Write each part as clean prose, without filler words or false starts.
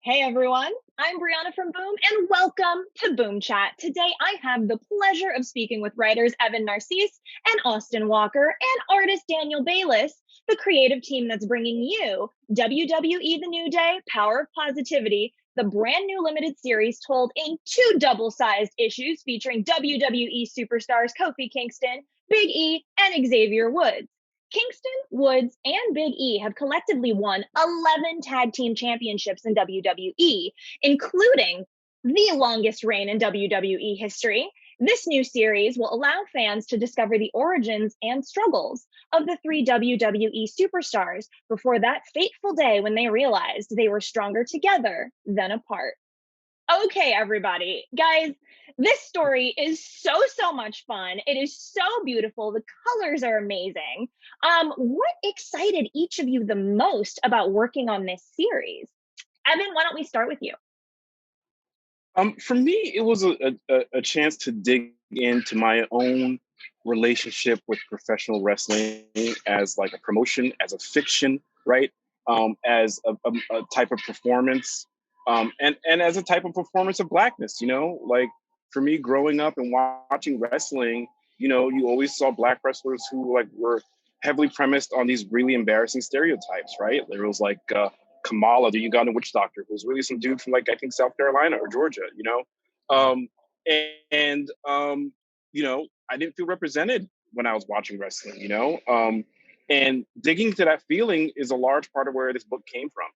Hey everyone, I'm Breanna from Boom and welcome to Boom Chat. Today I have the pleasure of speaking with writers Evan Narcisse and Austin Walker and artist Daniel Bayliss, the creative team that's bringing you WWE The New Day, Power of Positivity, the brand new limited series told in two double-sized issues featuring WWE Superstars Kofi Kingston, Big E, and Xavier Woods. Kingston, Woods, and Big E have collectively won 11 tag team championships in WWE, including the longest reign in WWE history. This new series will allow fans to discover the origins and struggles of the three WWE superstars before that fateful day when they realized they were stronger together than apart. Okay, everybody. Guys, this story is so much fun. It is so beautiful. The colors are amazing. What excited each of you the most about working on this series? Evan, why don't we start with you? For me, it was a chance to dig into my own relationship with professional wrestling as like a promotion, as a fiction, right? As a type of performance, and as a type of performance of blackness. Like for me, growing up and watching wrestling, you always saw black wrestlers who like were heavily premised on these really embarrassing stereotypes, right? There was like Kamala, the Ugandan witch doctor, who was really some dude from like I think South Carolina or Georgia, um, and I didn't feel represented when I was watching wrestling, and digging to that feeling is a large part of where this book came from.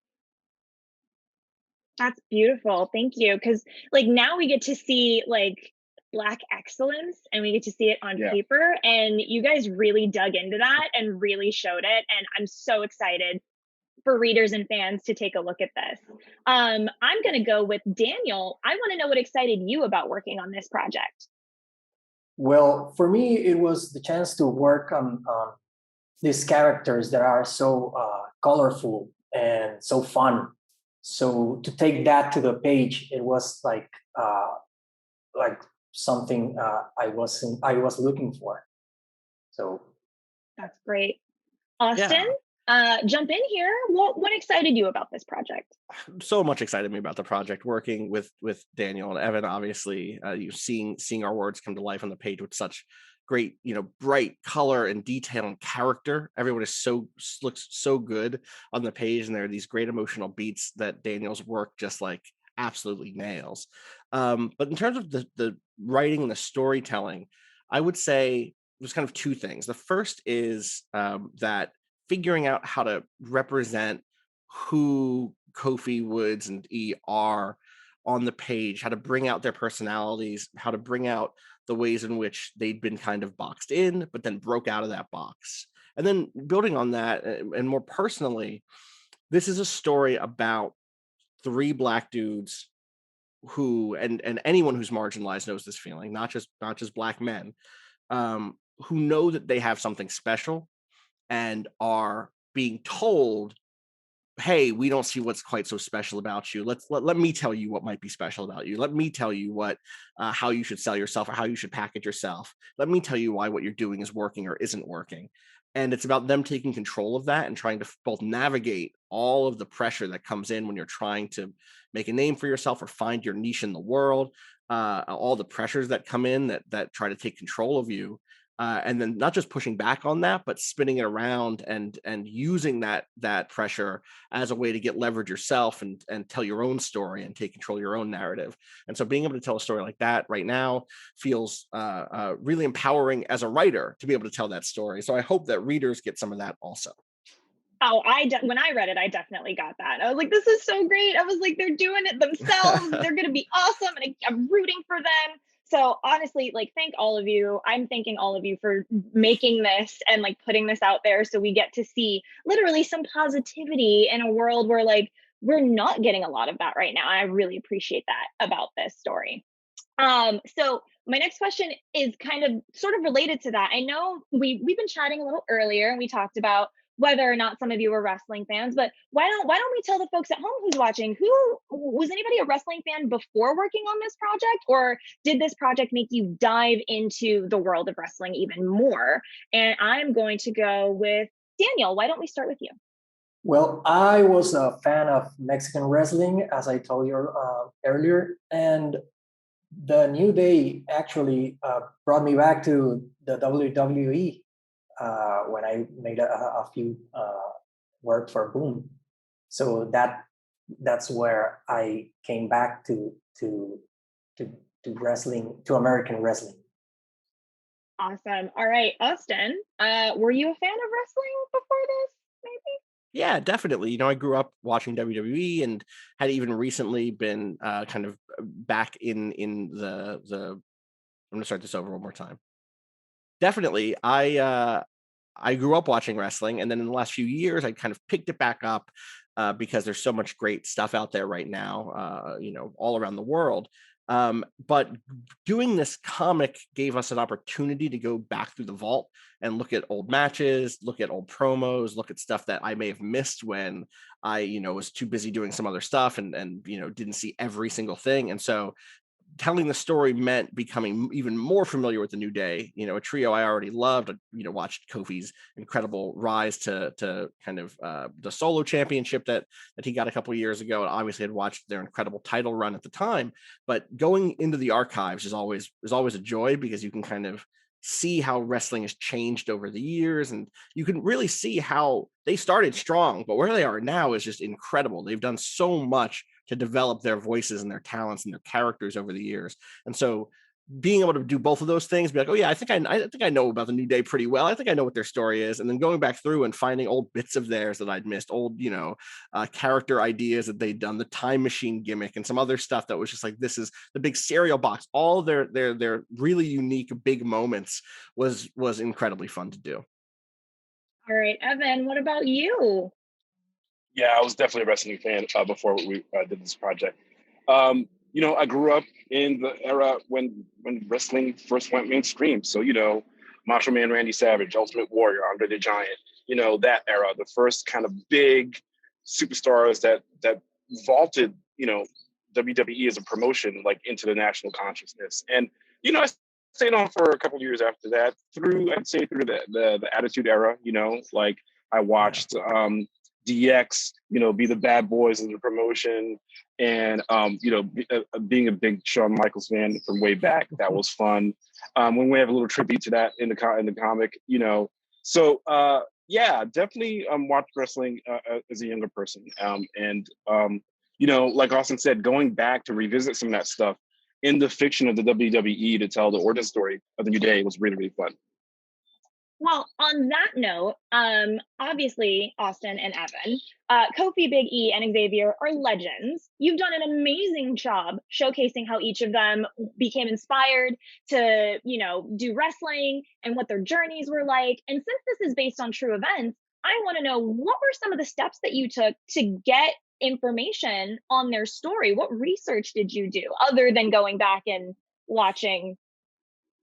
That's beautiful. Thank you. Because like now we get to see like black excellence and we get to see it on Yeah. paper. And you guys really dug into that and really showed it. And I'm so excited for readers and fans to take a look at this. I'm going to go with Daniel. I want to know what excited you about working on this project. Well, for me, it was the chance to work on these characters that are so colorful and so fun. So to take that to the page, it was like something I was looking for. So That's great. Austin, Yeah, jump in here. What excited you about this project? so much excited me about the project. Working with Daniel and Evan, obviously, you seeing our words come to life on the page with such great, bright color and detail and character. Everyone is looks so good on the page, and there are these great emotional beats that Daniel's work just like absolutely nails. But in terms of the writing and the storytelling, I would say there's kind of two things. The first is that figuring out how to represent who Kofi Woods and E are on the page, how to bring out their personalities, how to bring out the ways in which they'd been kind of boxed in, but then broke out of that box. And then building on that, and more personally, this is a story about three black dudes who, and anyone who's marginalized knows this feeling, not just black men, who know that they have something special and are being told, hey, we don't see what's quite so special about you. Let me tell you what might be special about you. Let me tell you what how you should sell yourself or how you should package yourself. Let me tell you why what you're doing is working or isn't working. And it's about them taking control of that and trying to both navigate all of the pressure that comes in when you're trying to make a name for yourself or find your niche in the world, all the pressures that come in that try to take control of you, and then not just pushing back on that, but spinning it around and using that pressure as a way to get leverage yourself and tell your own story and take control of your own narrative. And so being able to tell a story like that right now feels really empowering as a writer to be able to tell that story. So I hope that readers get some of that also. Oh, when I read it, I definitely got that. I was like, this is so great. I was like, they're doing it themselves. They're going to be awesome. And I'm rooting for them. So honestly, like, thank all of you. I'm thanking all of you for making this and like putting this out there so we get to see literally some positivity in a world where like we're not getting a lot of that right now. I really appreciate that about this story. So my next question is kind of sort of related to that. I know we've been chatting a little earlier and we talked about whether or not some of you are wrestling fans, but why don't we tell the folks at home who's watching, who was anybody a wrestling fan before working on this project, or did this project make you dive into the world of wrestling even more? And I'm going to go with Daniel. Why don't we start with you? Well, I was a fan of Mexican wrestling, as I told you earlier, and the New Day actually brought me back to the WWE when I made a few work for Boom. So that's where I came back to wrestling, to American wrestling. Awesome. All right, Austin, were you a fan of wrestling before this, maybe? Yeah, definitely. You know, I grew up watching WWE and had even recently been kind of back in the. I'm gonna start this over one more time. Definitely, I grew up watching wrestling, and then in the last few years, I kind of picked it back up because there's so much great stuff out there right now, you know, all around the world. But doing this comic gave us an opportunity to go back through the vault and look at old matches, look at old promos, look at stuff that I may have missed when I, you know, was too busy doing some other stuff and you know didn't see every single thing. And so telling the story meant becoming even more familiar with the New Day, you know, a trio I already loved. You know, watched Kofi's incredible rise to kind of the solo championship that he got a couple of years ago, and obviously had watched their incredible title run at the time. But going into the archives is always a joy because you can kind of see how wrestling has changed over the years, and you can really see how they started strong, but where they are now is just incredible. They've done so much to develop their voices and their talents and their characters over the years. And so being able to do both of those things, be like, oh yeah, I think I know about the New Day pretty well. I think I know what their story is. And then going back through and finding old bits of theirs that I'd missed, old, you know, character ideas that they'd done, the time machine gimmick and some other stuff that was just like, this is the big cereal box. All their really unique big moments was incredibly fun to do. All right, Evan, what about you? Yeah, I was definitely a wrestling fan before we did this project. You know, I grew up in the era when wrestling first went mainstream. So, you know, Macho Man Randy Savage, Ultimate Warrior, Andre the Giant, you know, that era, the first kind of big superstars that vaulted, you know, WWE as a promotion like into the national consciousness. And, you know, I stayed on for a couple of years after that, I'd say through the Attitude Era, you know, like I watched DX, you know, be the bad boys of the promotion, and you know, being a big Shawn Michaels fan from way back, that was fun. When we have a little tribute to that in the comic, you know, so yeah, definitely watched wrestling as a younger person, and you know, like Austin said, going back to revisit some of that stuff in the fiction of the WWE to tell the origin story of the New Day was really really fun. Well, on that note, obviously, Austin and Evan, Kofi, Big E, and Xavier are legends. You've done an amazing job showcasing how each of them became inspired to, you know, do wrestling and what their journeys were like. And since this is based on true events, I want to know what were some of the steps that you took to get information on their story? What research did you do other than going back and watching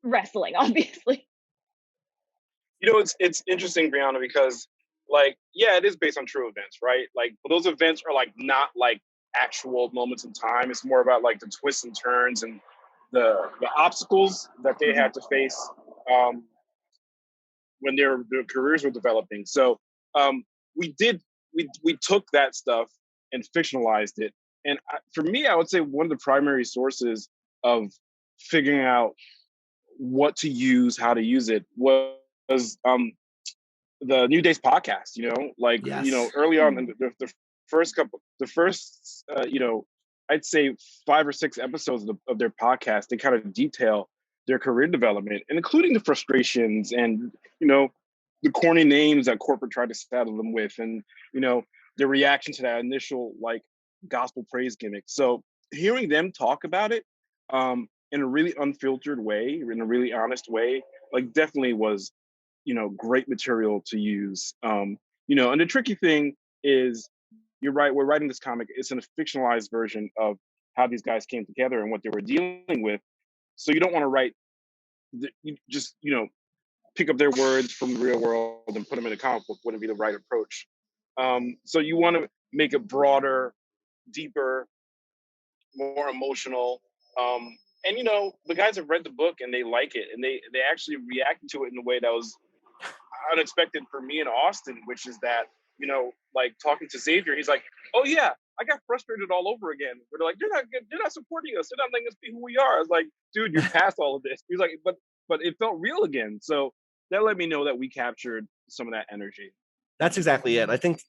wrestling, obviously? You know, it's interesting, Brianna, because like, yeah, it is based on true events, right? Like, but those events are like not like actual moments in time. It's more about like the twists and turns and the obstacles that they had to face um, when their careers were developing. So um, we did we took that stuff and fictionalized it. And for me, I would say one of the primary sources of figuring out what to use, how to use it was the New Days podcast. You know, like you know, Yes. early on in the first you know, I'd say 5 or 6 episodes of their podcast, they kind of detail their career development, and including the frustrations and you know the corny names that corporate tried to saddle them with, and you know their reaction to that initial like gospel praise gimmick. So hearing them talk about it in a really unfiltered way, in a really honest way, like definitely was you know great material to use. You know, and the tricky thing is, you're right, we're writing this comic, it's in a fictionalized version of how these guys came together and what they were dealing with. So you don't want to write you just you know pick up their words from the real world and put them in a comic book wouldn't be the right approach. So you want to make it broader, deeper, more emotional. And you know, the guys have read the book and they like it, and they actually reacted to it in a way that was unexpected for me in Austin, which is that like talking to Xavier, he's like, oh yeah, I got frustrated all over again. But they're like, they're not supporting us. They're not letting us be who we are. I was like, dude, you're past all of this. He's like, but it felt real again. So that let me know that we captured some of that energy. That's exactly it. I think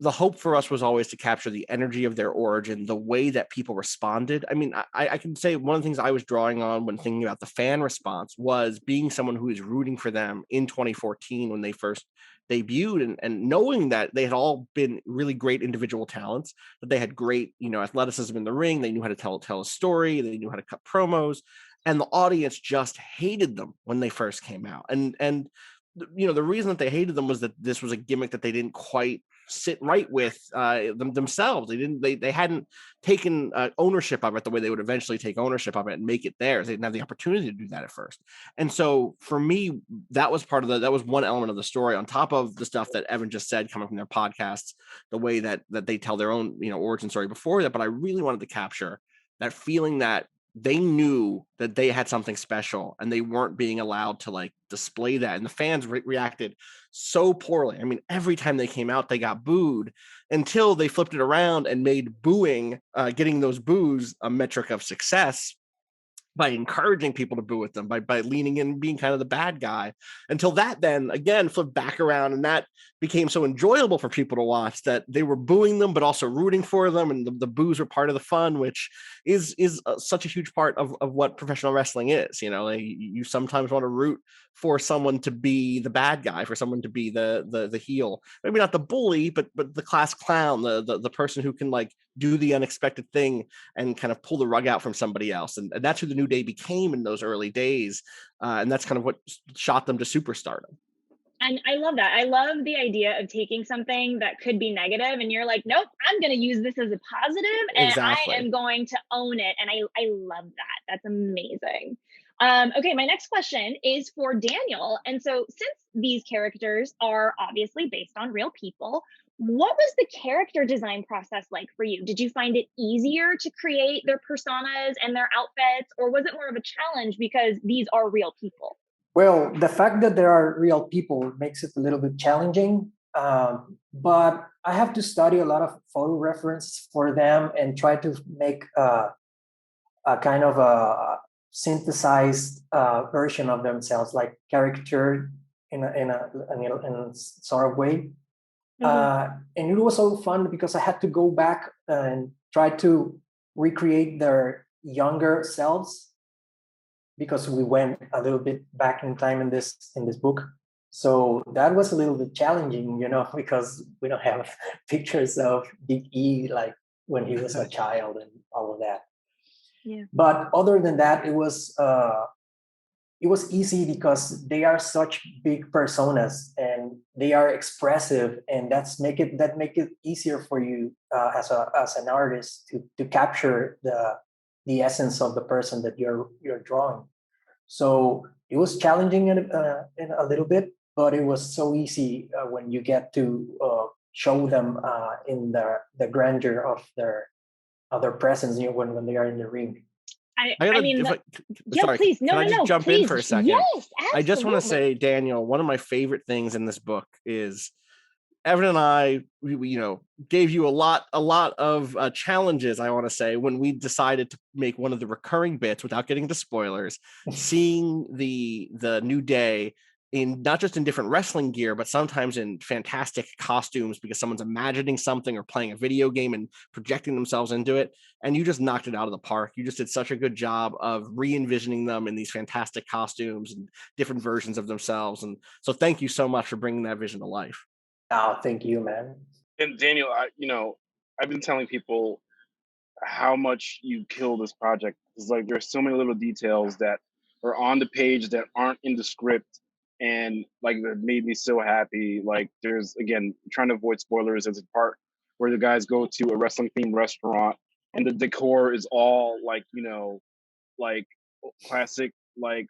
the hope for us was always to capture the energy of their origin, the way that people responded. I mean, I can say one of the things I was drawing on when thinking about the fan response was being someone who is rooting for them in 2014 when they first debuted, and knowing that they had all been really great individual talents, that they had great, athleticism in the ring. They knew how to tell a story. They knew how to cut promos, and the audience just hated them when they first came out. And the reason that they hated them was that this was a gimmick that they didn't quite sit right with themselves. They hadn't taken ownership of it the way they would eventually take ownership of it and make it theirs. They didn't have the opportunity to do that at first. And so for me, that was one element of the story, on top of the stuff that Evan just said coming from their podcasts, the way that they tell their own origin story before that. But I really wanted to capture that feeling that they knew that they had something special and they weren't being allowed to display that. And the fans reacted so poorly. I mean, every time they came out, they got booed, until they flipped it around and made booing, getting those boos, a metric of success, by encouraging people to boo with them, by leaning in and being kind of the bad guy, until that then again flipped back around, and that became so enjoyable for people to watch that they were booing them but also rooting for them, and the boos were part of the fun, which is such a huge part of what professional wrestling is. You sometimes want to root for someone to be the bad guy, for someone to be the heel, maybe not the bully, but the class clown, the person who can do the unexpected thing and kind of pull the rug out from somebody else. And that's who the New Day became in those early days. And that's kind of what shot them to superstardom. And I love that. I love the idea of taking something that could be negative and you're like, nope, I'm going to use this as a positive, and exactly. I am going to own it. And I love that. That's amazing. Okay, my next question is for Daniel. And so since these characters are obviously based on real people, what was the character design process like for you? Did you find it easier to create their personas and their outfits, or was it more of a challenge because these are real people? Well, the fact that there are real people makes it a little bit challenging, but I have to study a lot of photo reference for them and try to make a kind of a synthesized version of themselves, like caricature in a sort of way. Mm-hmm. And it was so fun because I had to go back and try to recreate their younger selves, because we went a little bit back in time in this book. So that was a little bit challenging, because we don't have pictures of Big E like when he was a child and all of that. Yeah. But other than that, it was easy because they are such big personas and they are expressive, and that make it easier for you as an artist to capture the essence of the person that you're drawing. So it was challenging in a little bit, but it was so easy when you get to show them in the grandeur of their presence, when they are in the ring. Sorry, please. No, can I just jump please. in for a second? Yes, absolutely. I just want to say, Daniel, one of my favorite things in this book is Evan and I, we gave you a lot of challenges, I want to say, when we decided to make one of the recurring bits, without getting into spoilers, seeing the New Day in not just in different wrestling gear, but sometimes in fantastic costumes, because someone's imagining something or playing a video game and projecting themselves into it. And you just knocked it out of the park. You just did such a good job of re-envisioning them in these fantastic costumes and different versions of themselves. And so thank you so much for bringing that vision to life. Oh, thank you, man. And Daniel, I've been telling people how much you kill this project. It's like there's so many little details that are on the page that aren't in the script, and that made me so happy. Like there's, again, trying to avoid spoilers, there's a part where the guys go to a wrestling themed restaurant and the decor is all classic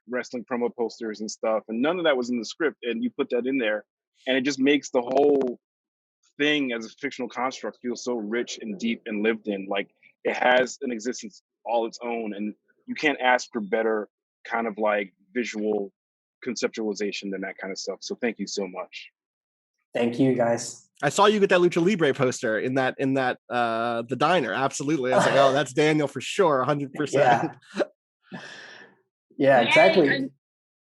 wrestling promo posters and stuff, and none of that was in the script, and you put that in there, and it just makes the whole thing as a fictional construct feel so rich and deep and lived in. Like it has an existence all its own, and you can't ask for better kind of visual conceptualization than that kind of stuff. So thank you so much. Thank you, guys. I saw you get that Lucha Libre poster in that the diner. Absolutely. I was like, oh, that's Daniel for sure, 100%. Yeah, exactly.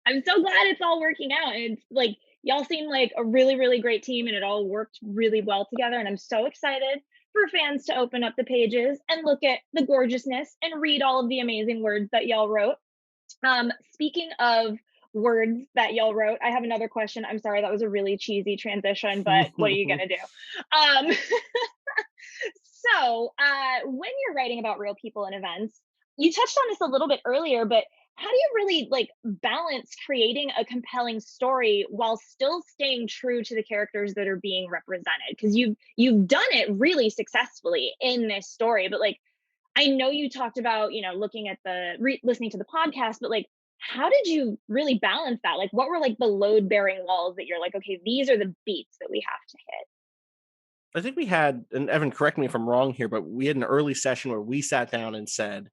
I'm so glad it's all working out. It's like y'all seem like a really, really great team, and it all worked really well together. And I'm so excited for fans to open up the pages and look at the gorgeousness and read all of the amazing words that y'all wrote. Speaking of words that y'all wrote, I have another question. I'm sorry, that was a really cheesy transition, but what are you gonna do? So when you're writing about real people and events, you touched on this a little bit earlier, but how do you really like balance creating a compelling story while still staying true to the characters that are being represented? Because you've done it really successfully in this story, but like I know you talked about, looking at listening to the podcast, but like, how did you really balance that? Like, what were like the load bearing walls that you're like, okay, these are the beats that we have to hit? I think we had, and Evan, correct me if I'm wrong here, but we had an early session where we sat down and said,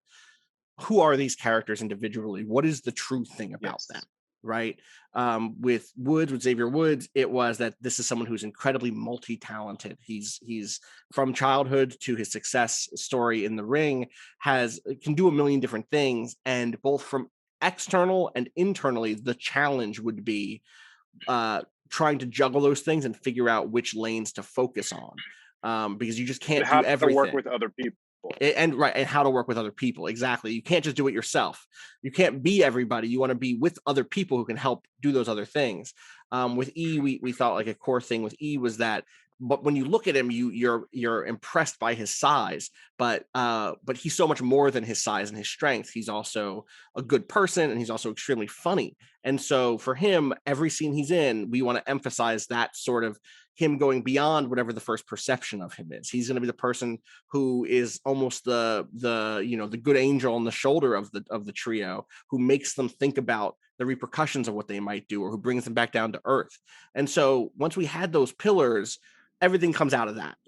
who are these characters individually? What is the true thing about them? Right. With Xavier Woods, it was that this is someone who's incredibly multi-talented. He's from childhood to his success story in the ring, can do a million different things. And both from external and internally, the challenge would be trying to juggle those things and figure out which lanes to focus on, because you just can't do everything. How to work with other people. And how to work with other people. Exactly. You can't just do it yourself. You can't be everybody. You want to be with other people who can help do those other things. With E, we thought like a core thing with E was that, but when you look at him, you're impressed by his size, but he's so much more than his size and his strength. He's also a good person, and he's also extremely funny. And so for him, every scene he's in, we want to emphasize that sort of him going beyond whatever the first perception of him is. He's going to be the person who is almost the good angel on the shoulder of the trio, who makes them think about the repercussions of what they might do, or who brings them back down to earth. And so once we had those pillars, everything comes out of that.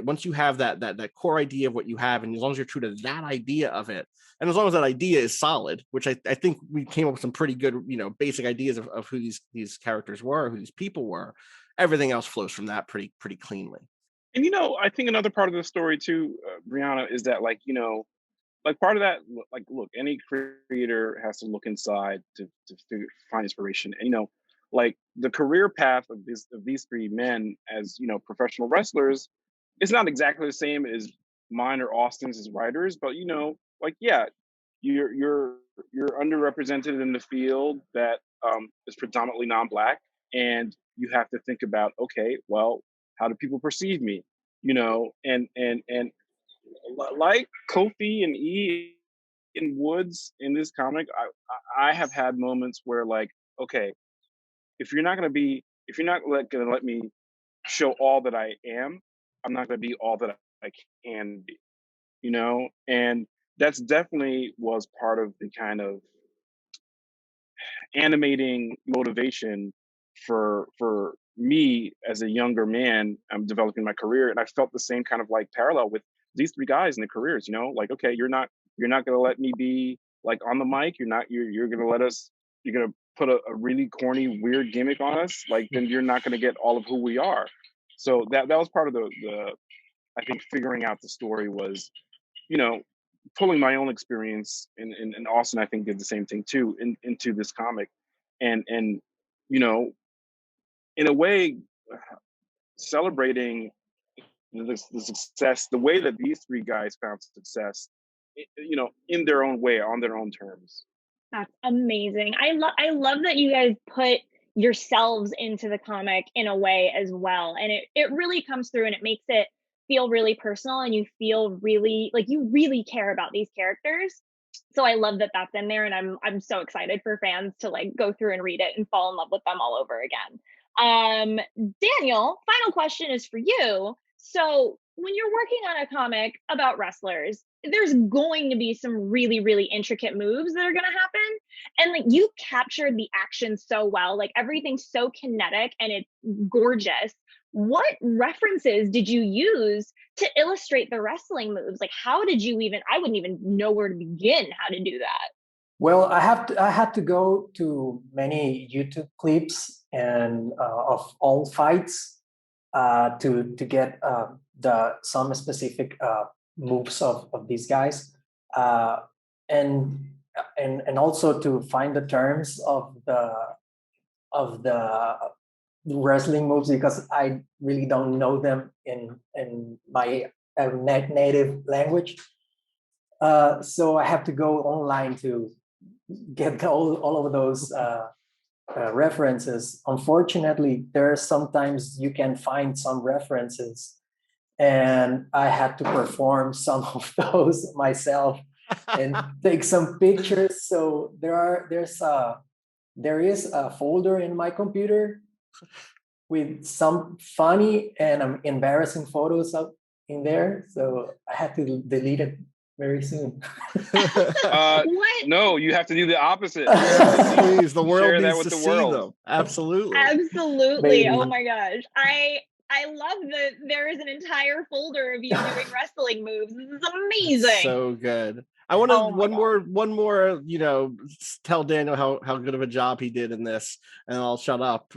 Once you have that core idea of what you have, and as long as you're true to that idea of it, and as long as that idea is solid, which I think we came up with some pretty good, basic ideas of who these characters were, who these people were, everything else flows from that pretty cleanly. And I think another part of the story too, Breanna, is that part of that, look, any creator has to look inside to find inspiration. And the career path of these three men as professional wrestlers is not exactly the same as mine or Austin's as writers, but you're underrepresented in the field that is predominantly non-Black, and you have to think about, okay, well, how do people perceive me? And like Kofi and E and Woods in this comic, I have had moments where okay, if you're not going to let me show all that I am, I'm not going to be all that I can be, and that's definitely was part of the kind of animating motivation for me as a younger man. I'm developing my career, and I felt the same kind of parallel with these three guys in their careers. Okay, you're not going to let me be on the mic. You're going to let us. You're going to put a really corny, weird gimmick on us. Then you're not going to get all of who we are. So that was part of the I think figuring out the story was, pulling my own experience, and Austin I think did the same thing too into this comic, and in a way celebrating the success, the way that these three guys found success, in their own way, on their own terms. That's amazing. I love that you guys put yourselves into the comic in a way as well, and it really comes through, and it makes it feel really personal, and you feel really like you really care about these characters. So I love that that's in there, and I'm so excited for fans to go through and read it and fall in love with them all over again. Daniel, final question is for you. So when you're working on a comic about wrestlers, there's going to be some really, really intricate moves that are going to happen. And you captured the action so well, everything's so kinetic and it's gorgeous. What references did you use to illustrate the wrestling moves? How did you I wouldn't even know where to begin how to do that. Well, I had to go to many YouTube clips and of all fights, to get some specific moves of these guys, and also to find the terms of the wrestling moves, because I really don't know them in my native language. So I have to go online to get all of those references. Unfortunately, there are sometimes you can find some references, and I had to perform some of those myself and take some pictures. So there is a folder in my computer with some funny and embarrassing photos up in there. So I had to delete it very soon. What? No, you have to do the opposite. Please, the world Share that needs with to the see world. them. Absolutely. Absolutely. Maybe. Oh my gosh. I love that there is an entire folder of you doing wrestling moves. This is amazing. So good. I want to Oh my one more, tell Daniel how good of a job he did in this, and I'll shut up.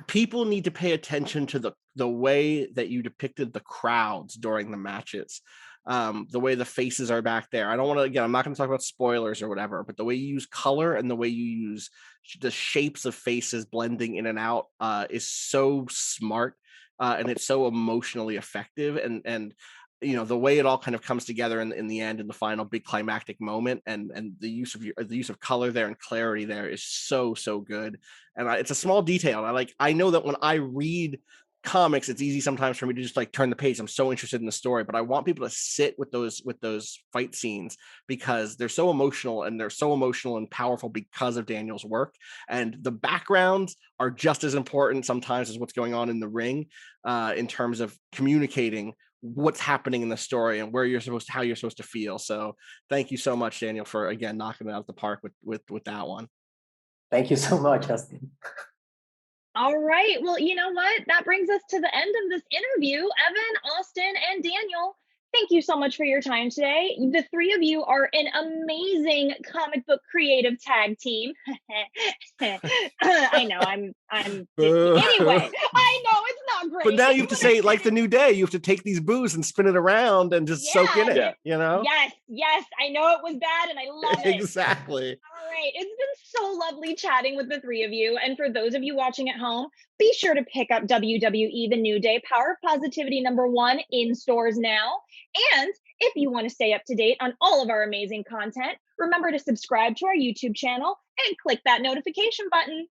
People need to pay attention to the way that you depicted the crowds during the matches. The way the faces are back there. I don't want to, again, I'm not going to talk about spoilers or whatever, but the way you use color and the way you use the shapes of faces blending in and out is so smart, and it's so emotionally effective, and the way it all kind of comes together in the end, in the final big climactic moment, and the use of color there and clarity there is so good. And it's a small detail. I know that when I read comics, it's easy sometimes for me to just turn the page. I'm so interested in the story, but I want people to sit with those fight scenes, because they're so emotional, and they're so emotional and powerful because of Daniel's work. And the backgrounds are just as important sometimes as what's going on in the ring, in terms of communicating what's happening in the story and how you're supposed to feel. So thank you so much, Daniel, for again knocking it out of the park with that one. Thank you so much, Justin. All right. Well, you know what? That brings us to the end of this interview. Evan, Austin, and Daniel, thank you so much for your time today. The three of you are an amazing comic book creative tag team. I know, I'm anyway, I know it's not great. But now you have to say, like the New Day, you have to take these boos and spin it around and just soak in it, Yes, I know it was bad and I love it. Exactly. All right, it's been so lovely chatting with the three of you. And for those of you watching at home, be sure to pick up WWE The New Day Power of Positivity #1 in stores now. And if you want to stay up to date on all of our amazing content, remember to subscribe to our YouTube channel and click that notification button.